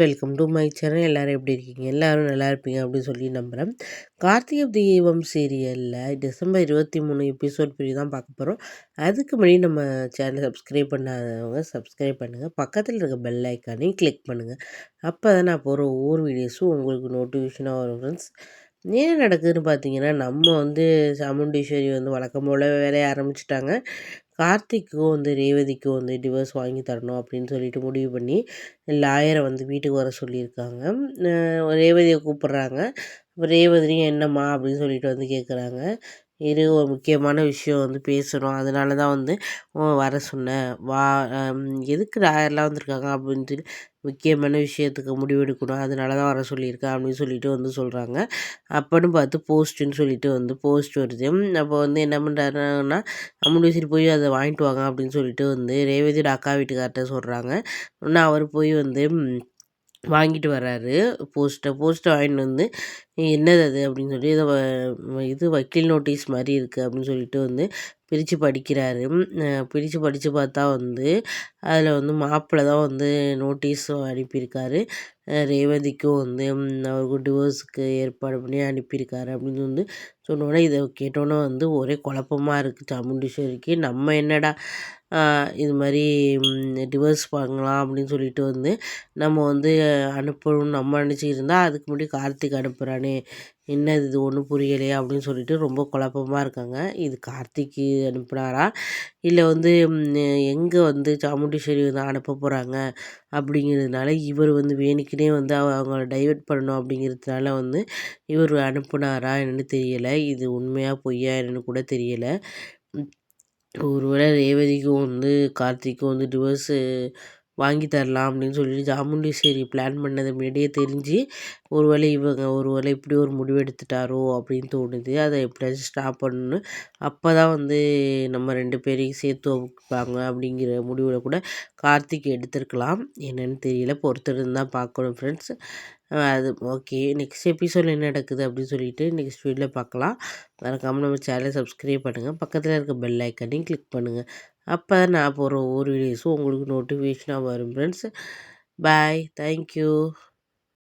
Welcome to my channel. எல்லோரும் எப்படி இருக்கீங்க? எல்லோரும் நல்லா இருப்பீங்க அப்படின்னு சொல்லி நம்புகிறேன். கார்த்திகை தீபம் சீரியலில் டிசம்பர் 23 எபிசோட் பிரி தான் பார்க்க போகிறோம். அதுக்கு முன்னாடி நம்ம சேனலை சப்ஸ்கிரைப் பண்ணாதவங்க சப்ஸ்கிரைப் பண்ணுங்கள். பக்கத்தில் இருக்க பெல் ஐக்கானையும் கிளிக் பண்ணுங்கள். அப்போ தான் நான் போகிற ஒவ்வொரு வீடியோஸும் உங்களுக்கு நோட்டிஃபிகேஷனாக வரும் ஃப்ரெண்ட்ஸ். என்ன நடக்குதுன்னு பார்த்தீங்கன்னா, நம்ம சாமுண்டீஸ்வரி வழக்கம் போல் வேலையை ஆரம்பிச்சிட்டாங்க. கார்த்திக்கும் ரேவதிக்கும் டிவோர்ஸ் வாங்கி தரணும் அப்படின்னு சொல்லிட்டு முடிவு பண்ணி லாயரை வீட்டுக்கு வர சொல்லியிருக்காங்க. ரேவதியை கூப்பிட்றாங்க. ரேவதியும் என்னம்மா அப்படின்னு சொல்லிட்டு கேட்குறாங்க. இது ஒரு முக்கியமான விஷயம் பேசணும், அதனால தான் வர சொன்னேன். வா எதுக்கு லாயர்லாம் வந்திருக்காங்க அப்படின்னு சொல்லி முக்கியமான விஷயத்துக்கு முடிவெடுக்கணும், அதனால தான் வர சொல்லியிருக்கேன் அப்படின்னு சொல்லிட்டு சொல்கிறாங்க. அப்போன்னு பார்த்து போஸ்ட்டுன்னு சொல்லிட்டு போஸ்ட் வருது. அப்போ என்ன பண்ணுறாருன்னா, அம்முடிசிட்டு போய் அதை வாங்கிட்டு வாங்க அப்படின்னு சொல்லிட்டு ரேவதியோட அக்கா வீட்டுக்கார்ட்ட சொல்கிறாங்க. உடனே அவர் போய் வாங்கிட்டு வர்றாரு. போஸ்ட்டை வாங்கிட்டு என்னது அது அப்படின்னு சொல்லி இது வக்கீல் நோட்டீஸ் மாதிரி இருக்குது அப்படின்னு சொல்லிட்டு பிரித்து படிக்கிறாரு. பிரித்து படித்து பார்த்தா அதில் மாப்பிள்ளை தான் நோட்டீஸ் அனுப்பியிருக்காரு. ரேவதிக்கும் அவருக்கு டிவோர்ஸுக்கு ஏற்பாடு பண்ணி அனுப்பியிருக்காரு அப்படின்னு சொன்னோன்னே இதை கேட்டோன்னே ஒரே குழப்பமாக இருக்குது சாமுண்டீஸ்வரிக்கு. நம்ம என்னடா இது மாதிரி டிவோர்ஸ் வாங்கலாம் அப்படின்னு சொல்லிட்டு நம்ம அனுப்பணும்னு நம்ம நினச்சிக்கிட்டு இருந்தால் அதுக்கு முன்னாடி கார்த்திக் அனுப்புகிறானே, என்னது இது ஒன்றும் புரியலையே அப்படின்னு சொல்லிட்டு ரொம்ப குழப்பமாக இருக்காங்க. இது கார்த்திக்கு அனுப்புனாரா, இல்லை எங்கே சாமுண்டீஸ்வரி அனுப்ப போகிறாங்க அப்படிங்கிறதுனால இவர் வேணுக்குனே அவங்கள டைவர்ட் பண்ணணும் அப்படிங்கிறதுனால இவர் அனுப்புனாரா என்னன்னு தெரியலை. இது உண்மையாக பொய்யா என்னன்னு கூட தெரியலை. ஒருவேளை ரேவதிக்கும் கார்த்திக்கும் டிவோர்ஸு வாங்கி தரலாம் அப்படின்னு சொல்லிட்டு சாமுண்டீஸ்வரி பிளான் பண்ணதை முன்னாடியே தெரிஞ்சு ஒருவேளை இப்படி ஒரு முடிவு எடுத்துட்டாரோ அப்படின்னு தோணுது. அதை எப்படியாச்சும் ஸ்டாப் பண்ணணும். அப்போ தான் நம்ம 2 பேரையும் சேர்த்து வைப்பாங்க அப்படிங்கிற முடிவில் கூட கார்த்திக் எடுத்திருக்கலாம். என்னன்னு தெரியல, பொறுத்திருந்து தான் பார்க்கணும் ஃப்ரெண்ட்ஸ். அது ஓகே, நெக்ஸ்ட் எபிசோடில் என்ன நடக்குது அப்படின்னு சொல்லிட்டு நெக்ஸ்ட் வீடியோவில் பார்க்கலாம். மறக்காமல் நம்ம சேனலை சப்ஸ்கிரைப் பண்ணுங்கள். பக்கத்தில் இருக்க பெல் ஐக்கனையும் கிளிக் பண்ணுங்கள். அப்போ தான் நான் போகிற ஒவ்வொரு வீடியோஸும் உங்களுக்கு நோட்டிஃபிகேஷனாக வரும் ஃப்ரெண்ட்ஸ். பாய், தேங்க்யூ.